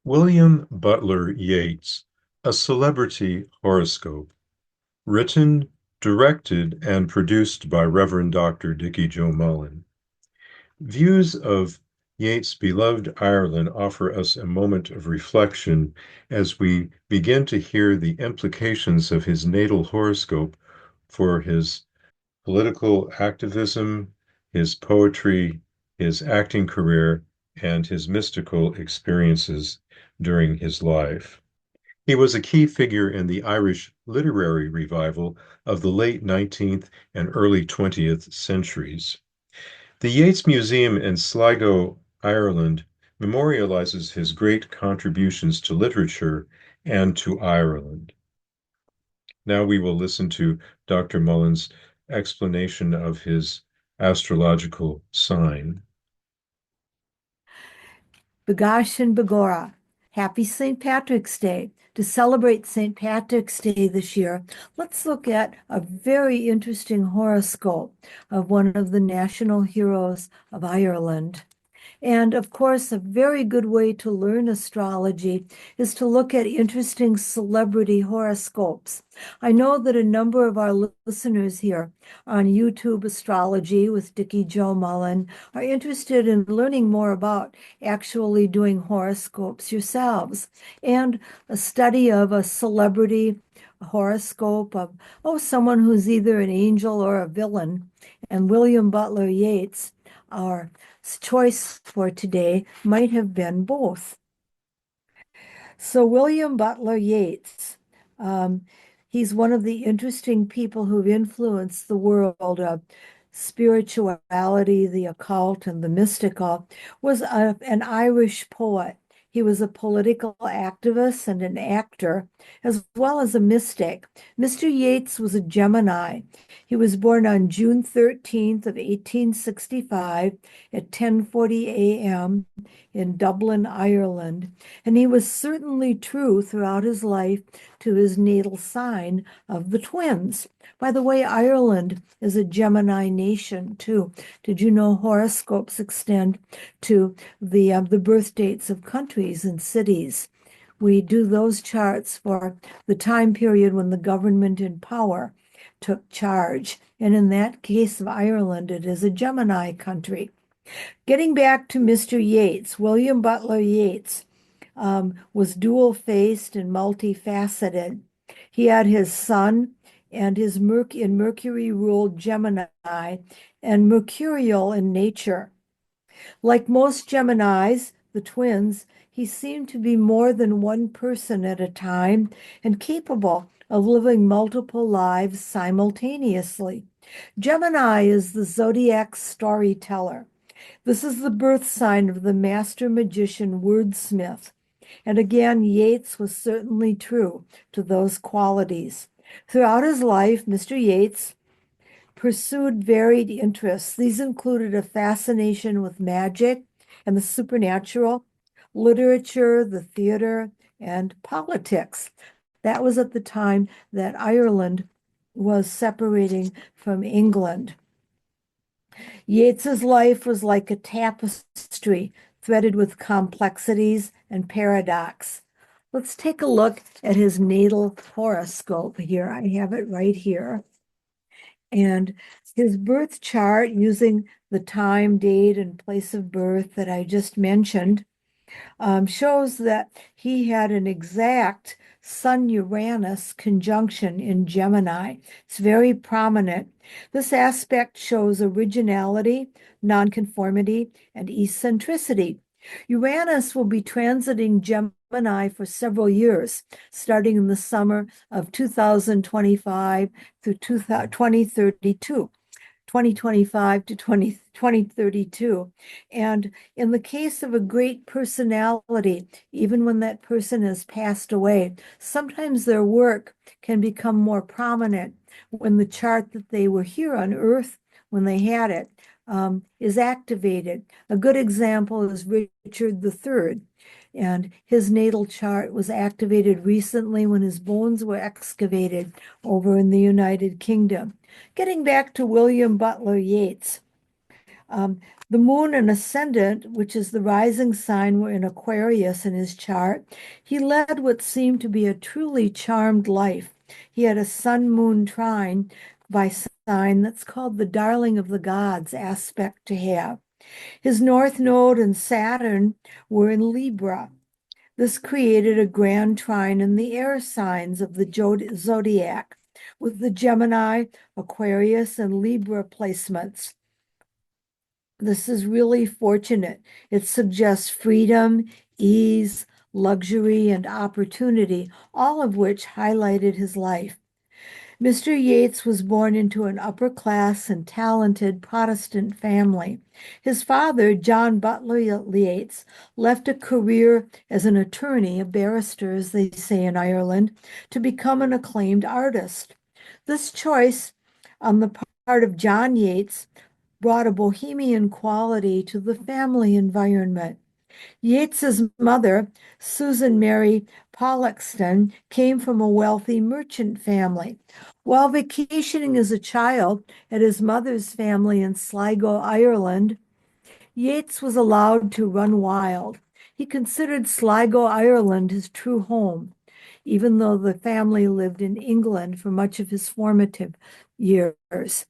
William Butler Yeats, A Celebrity Horoscope, written, directed, and produced by Reverend Dr. Dickie Joe Mullen. Views of Yeats' beloved Ireland offer us a moment of reflection as we begin to hear the implications of his natal horoscope for his political activism, his poetry, his acting career, and his mystical experiences during his life. He was a key figure in the Irish literary revival of the late 19th and early 20th centuries. The Yeats Museum in Sligo, Ireland, memorializes his great contributions to literature and to Ireland. Now we will listen to Dr. Mullens' explanation of his astrological sign. Bagash and Bagora. Happy St. Patrick's Day. To celebrate St. Patrick's Day this year, let's look at a very interesting horoscope of one of the national heroes of Ireland. And of course, a very good way to learn astrology is to look at interesting celebrity horoscopes. I know that a number of our listeners here on YouTube Astrology with Dickie Joe Mullen are interested in learning more about actually doing horoscopes yourselves and a study of a celebrity horoscope of, someone who's either an angel or a villain. And William Butler Yeats, our choice for today, might have been both. So William Butler Yeats, he's one of the interesting people who've influenced the world of spirituality, the occult, and the mystical, was an Irish poet. He was a political activist and an actor, as well as a mystic. Mr. Yeats was a Gemini. He was born on June 13th of 1865 at 10:40 a.m. in Dublin, Ireland, and he was certainly true throughout his life to his natal sign of the twins. By the way, Ireland is a Gemini nation too. Did you know horoscopes extend to the birth dates of countries and cities? We do those charts for the time period when the government in power took charge. And in that case of Ireland, it is a Gemini country. Getting back to Mr. Yeats, William Butler Yeats was dual-faced and multifaceted. He had his sun and his Mercury ruled Gemini and mercurial in nature. Like most Geminis, the twins, he seemed to be more than one person at a time and capable of living multiple lives simultaneously. Gemini is the zodiac storyteller. This is the birth sign of the master magician wordsmith. And again, Yeats was certainly true to those qualities. Throughout his life, Mr. Yeats pursued varied interests. These included a fascination with magic and the supernatural, literature, the theater, and politics. That was at the time that Ireland was separating from England. Yeats's life was like a tapestry threaded with complexities and paradox. Let's take a look at his natal horoscope here. I have it right here. And his birth chart, using the time, date, and place of birth that I just mentioned, shows that he had an exact Sun-Uranus conjunction in Gemini. It's very prominent. This aspect shows originality, nonconformity, and eccentricity. Uranus will be transiting Gemini for several years, starting in the summer of 2025 through 2032. 2025 to 2032. And in the case of a great personality, even when that person has passed away, sometimes their work can become more prominent when the chart that they were here on Earth, when they had it, is activated. A good example is Richard III. And his natal chart was activated recently when his bones were excavated over in the United Kingdom. Getting back to William Butler Yeats, Um, the moon and ascendant, which is the rising sign, were in Aquarius in his chart. He led what seemed to be a truly charmed life. He had a sun-moon trine by sign that's called the darling of the gods aspect to have. His north node and Saturn were in Libra. This created a grand trine in the air signs of the zodiac, with the Gemini, Aquarius, and Libra placements. This is really fortunate. It suggests freedom, ease, luxury, and opportunity, all of which highlighted his life. Mr. Yeats was born into an upper class and talented Protestant family. His father, John Butler Yeats, left a career as an attorney, a barrister, as they say in Ireland, to become an acclaimed artist. This choice on the part of John Yeats brought a bohemian quality to the family environment. Yeats's mother, Susan Mary Pollexton, came from a wealthy merchant family. While vacationing as a child at his mother's family in Sligo, Ireland, Yeats was allowed to run wild. He considered Sligo, Ireland, his true home, even though the family lived in England for much of his formative years.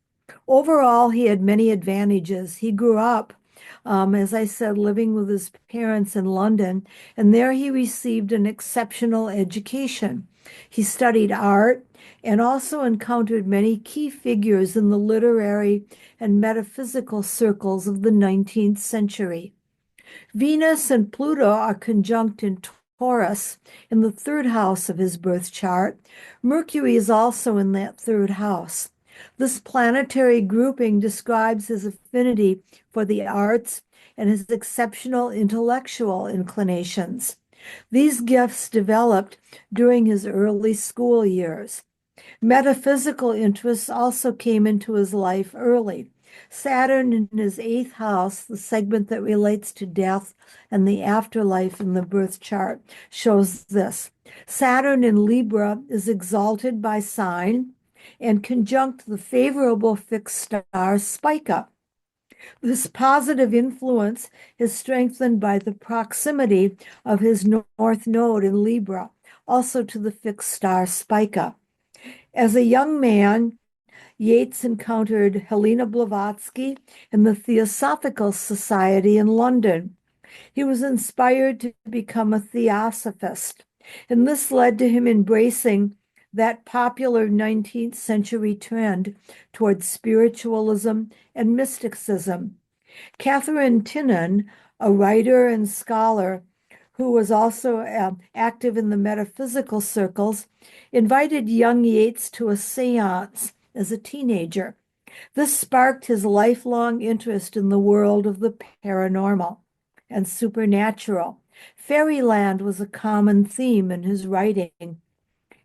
Overall, he had many advantages. He grew up, as I said, living with his parents in London, and there he received an exceptional education. He studied art and also encountered many key figures in the literary and metaphysical circles of the 19th century. Venus and Pluto are conjunct in Taurus in the third house of his birth chart. Mercury is also in that third house. This planetary grouping describes his affinity for the arts and his exceptional intellectual inclinations. These gifts developed during his early school years. Metaphysical interests also came into his life early. Saturn in his eighth house, the segment that relates to death and the afterlife in the birth chart, shows this. Saturn in Libra is exalted by sign and conjunct the favorable fixed star Spica. This positive influence is strengthened by the proximity of his north node in Libra, also to the fixed star Spica. As a young man, Yeats encountered Helena Blavatsky in the Theosophical Society in London. He was inspired to become a theosophist, and this led to him embracing that popular 19th century trend towards spiritualism and mysticism. Catherine Tynan, a writer and scholar who was also active in the metaphysical circles, invited young Yeats to a seance as a teenager. This sparked his lifelong interest in the world of the paranormal and supernatural. Fairyland was a common theme in his writing.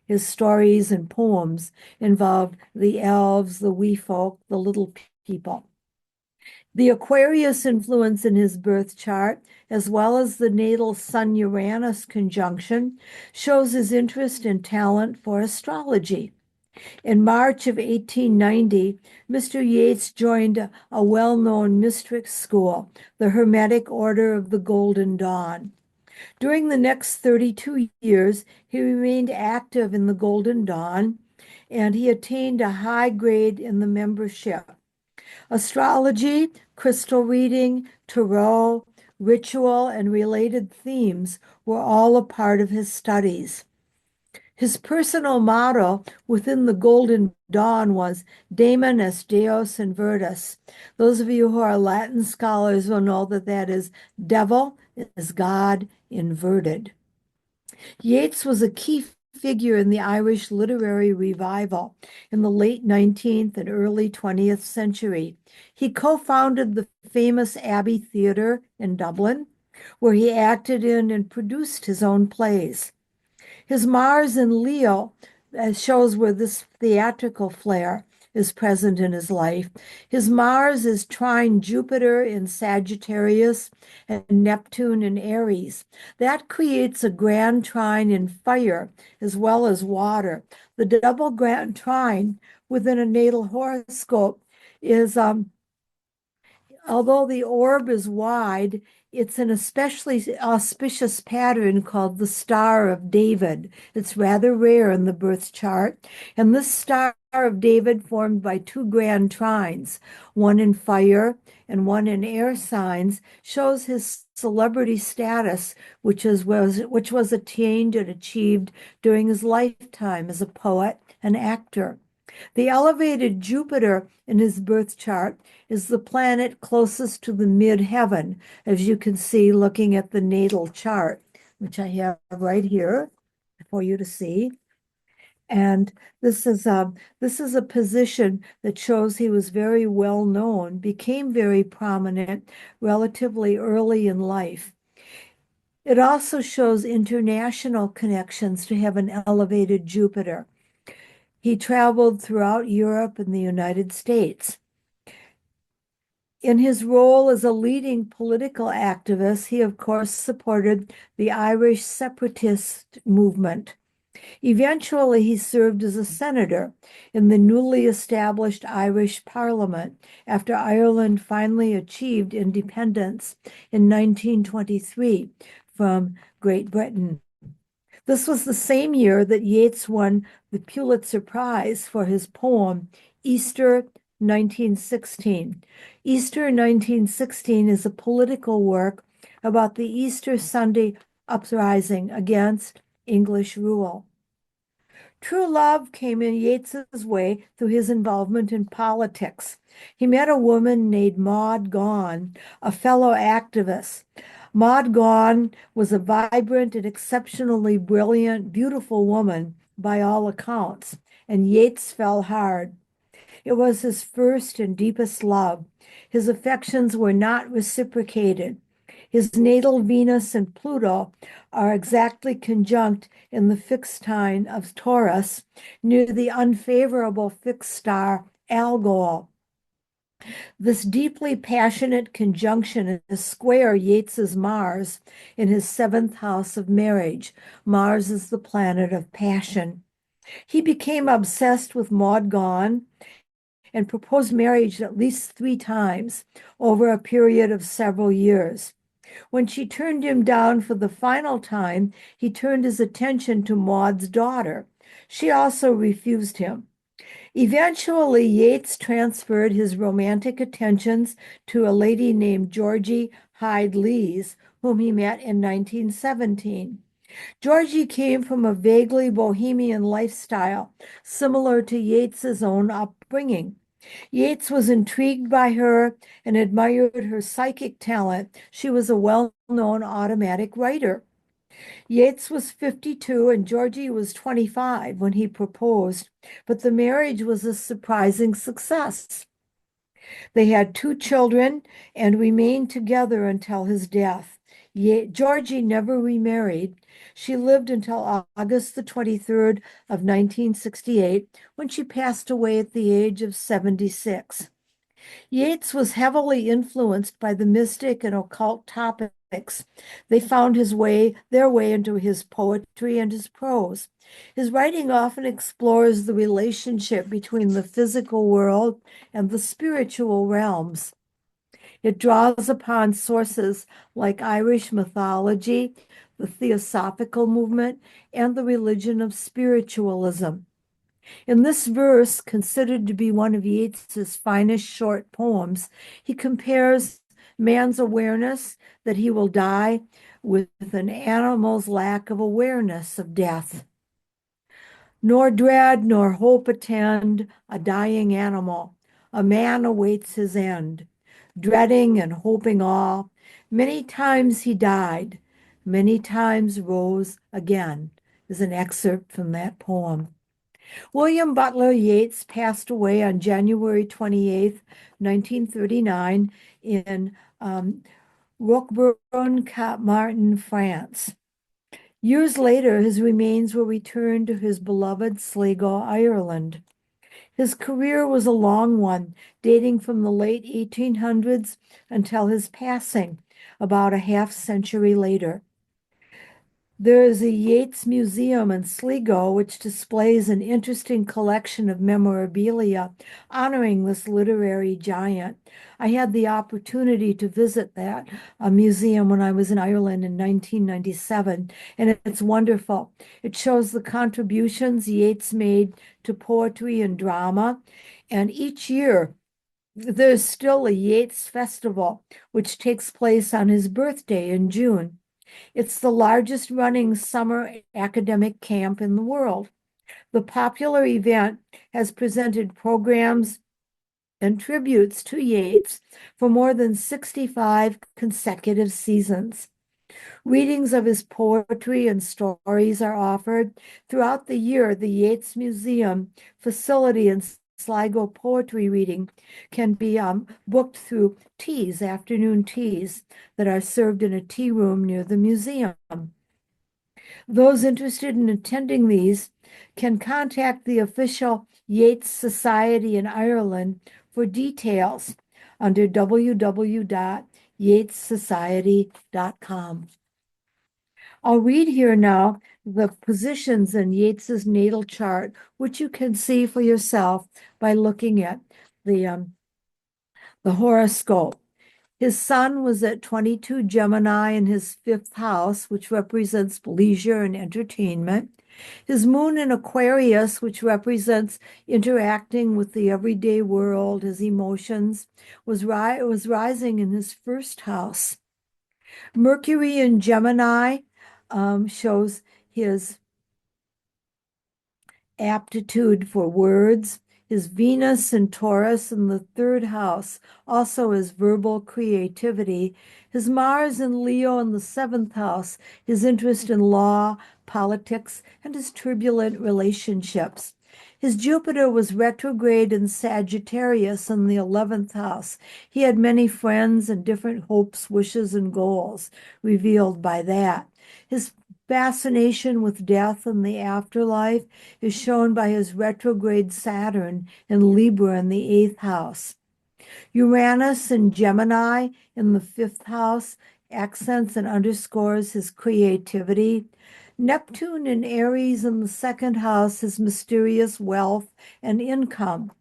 His stories and poems involved the elves, the wee folk, the little people. The Aquarius influence in his birth chart, as well as the natal Sun-Uranus conjunction, shows his interest and talent for astrology. In March of 1890, Mr. Yeats joined a well-known mystic school, the Hermetic Order of the Golden Dawn. During the next 32 years, he remained active in the Golden Dawn, and he attained a high grade in the membership. Astrology, crystal reading, tarot, ritual, and related themes were all a part of his studies. His personal motto within the Golden Dawn was Daemon est Deus invertus. Those of you who are Latin scholars will know that that is devil is God inverted. Yeats was a key figure in the Irish literary revival in the late 19th and early 20th century. He co-founded the famous Abbey Theatre in Dublin, where he acted in and produced his own plays. His Mars in Leo shows where this theatrical flair is present in his life. His Mars is trine Jupiter in Sagittarius and Neptune in Aries. That creates a grand trine in fire as well as water. The double grand trine within a natal horoscope is Although the orb is wide, it's an especially auspicious pattern called the Star of David. It's rather rare in the birth chart. And this Star of David, formed by two grand trines, one in fire and one in air signs, shows his celebrity status, which was attained and achieved during his lifetime as a poet and actor. The elevated Jupiter in his birth chart is the planet closest to the midheaven, as you can see looking at the natal chart, which I have right here for you to see. And this is a position that shows he was very well known, became very prominent relatively early in life. It also shows international connections to have an elevated Jupiter. He traveled throughout Europe and the United States. In his role as a leading political activist, he, of course, supported the Irish separatist movement. Eventually, he served as a senator in the newly established Irish Parliament after Ireland finally achieved independence in 1923 from Great Britain. This was the same year that Yeats won the Pulitzer Prize for his poem Easter 1916. Easter 1916 is a political work about the Easter Sunday uprising against English rule. True love came in Yeats's way through his involvement in politics. He met a woman named Maud Gonne, a fellow activist. Maud Gonne was a vibrant and exceptionally brilliant, beautiful woman by all accounts, and Yeats fell hard. It was his first and deepest love. His affections were not reciprocated. His natal Venus and Pluto are exactly conjunct in the fixed sign of Taurus near the unfavorable fixed star Algol. This deeply passionate conjunction is square Yeats's Mars in his seventh house of marriage. Mars is the planet of passion. He became obsessed with Maud Gonne and proposed marriage at least 3 times over a period of several years. When she turned him down for the final time, he turned his attention to Maud's daughter. She also refused him. Eventually, Yeats transferred his romantic attentions to a lady named Georgie Hyde Lees, whom he met in 1917. Georgie came from a vaguely bohemian lifestyle, similar to Yeats's own upbringing. Yeats was intrigued by her and admired her psychic talent. She was a well-known automatic writer. Yeats was 52 and Georgie was 25 when he proposed, but the marriage was a surprising success. They had 2 children and remained together until his death. Georgie never remarried. She lived until August the 23rd of 1968, when she passed away at the age of 76. Yeats was heavily influenced by the mystic and occult topics. They found their way into his poetry and his prose. His writing often explores the relationship between the physical world and the spiritual realms. It draws upon sources like Irish mythology, the Theosophical movement, and the religion of spiritualism. In this verse, considered to be one of Yeats's finest short poems, he compares man's awareness that he will die with an animal's lack of awareness of death. Nor dread nor hope attend a dying animal. A man awaits his end, dreading and hoping all. Many times he died, many times rose again, is an excerpt from that poem. William Butler Yeats passed away on January 28th, 1939, in Roquebrune-Cap-Martin, France. Years later, his remains were returned to his beloved Sligo, Ireland. His career was a long one, dating from the late 1800s until his passing about a half century later. There is a Yeats Museum in Sligo, which displays an interesting collection of memorabilia honoring this literary giant. I had the opportunity to visit that museum when I was in Ireland in 1997, and it's wonderful. It shows the contributions Yeats made to poetry and drama, and each year there's still a Yeats Festival, which takes place on his birthday in June. It's the largest running summer academic camp in the world. The popular event has presented programs and tributes to Yeats for more than 65 consecutive seasons. Readings of his poetry and stories are offered throughout the year. The Yeats Museum facility and Sligo poetry reading can be booked through teas, afternoon teas, that are served in a tea room near the museum. Those interested in attending these can contact the official Yeats Society in Ireland for details under www.yeatssociety.com. I'll read here now the positions in Yeats's natal chart, which you can see for yourself by looking at the horoscope. His sun was at 22 Gemini in his fifth house, which represents leisure and entertainment. His moon in Aquarius, which represents interacting with the everyday world, his emotions, was rising in his first house. Mercury in Gemini shows his aptitude for words. His Venus in Taurus in the third house, also his verbal creativity. His Mars in Leo in the seventh house, his interest in law, politics, and his turbulent relationships. His Jupiter was retrograde in Sagittarius in the 11th house. He had many friends and different hopes, wishes, and goals revealed by that. His fascination with death and the afterlife is shown by his retrograde Saturn in Libra in the eighth house. Uranus in Gemini in the fifth house accents and underscores his creativity. Neptune in Aries in the second house, his mysterious wealth and income.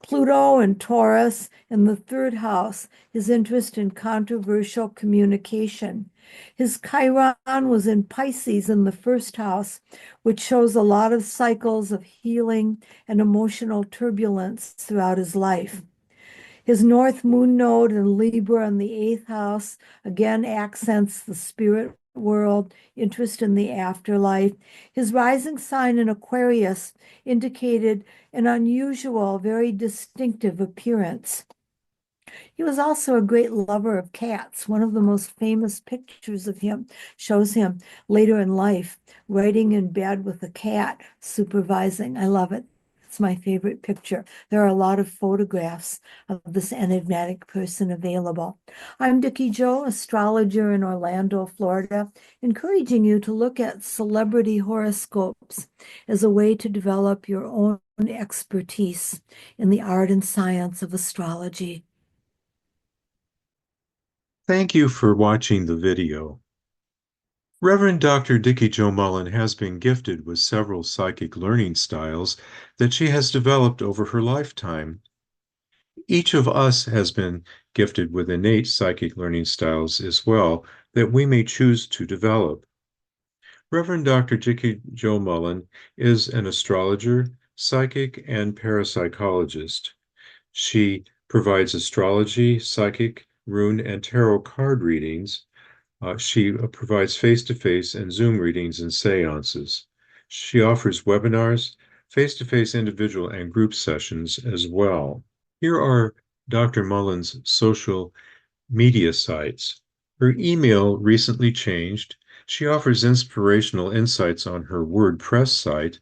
Pluto in Taurus in the third house, his interest in controversial communication. His Chiron was in Pisces in the first house, which shows a lot of cycles of healing and emotional turbulence throughout his life. His North Moon node in Libra in the eighth house again accents the spirit world, interest in the afterlife. His rising sign in Aquarius indicated an unusual, very distinctive appearance. He was also a great lover of cats. One of the most famous pictures of him shows him later in life writing in bed with a cat, supervising. I love it. It's my favorite picture. There are a lot of photographs of this enigmatic person available. I'm Dickie Joe, astrologer in Orlando, Florida, encouraging you to look at celebrity horoscopes as a way to develop your own expertise in the art and science of astrology. Thank you for watching the video. Reverend Dr. Dickie Jo Mullen has been gifted with several psychic learning styles that she has developed over her lifetime. Each of us has been gifted with innate psychic learning styles as well that we may choose to develop. Reverend Dr. Dickie Jo Mullen is an astrologer, psychic, and parapsychologist. She provides astrology, psychic, rune, and tarot card readings. She provides face-to-face and Zoom readings and seances. She offers webinars, face-to-face individual and group sessions as well. Here are Dr. Mullen's social media sites. Her email recently changed. She offers inspirational insights on her WordPress site.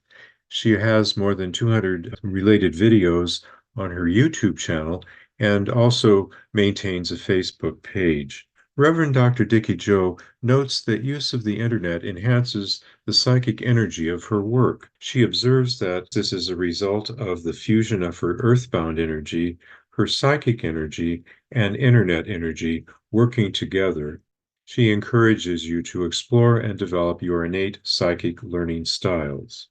She has more than 200 related videos on her YouTube channel and also maintains a Facebook page. Reverend Dr. Dickie Jo notes that use of the internet enhances the psychic energy of her work. She observes that this is a result of the fusion of her earthbound energy, her psychic energy, and internet energy working together. She encourages you to explore and develop your innate psychic learning styles.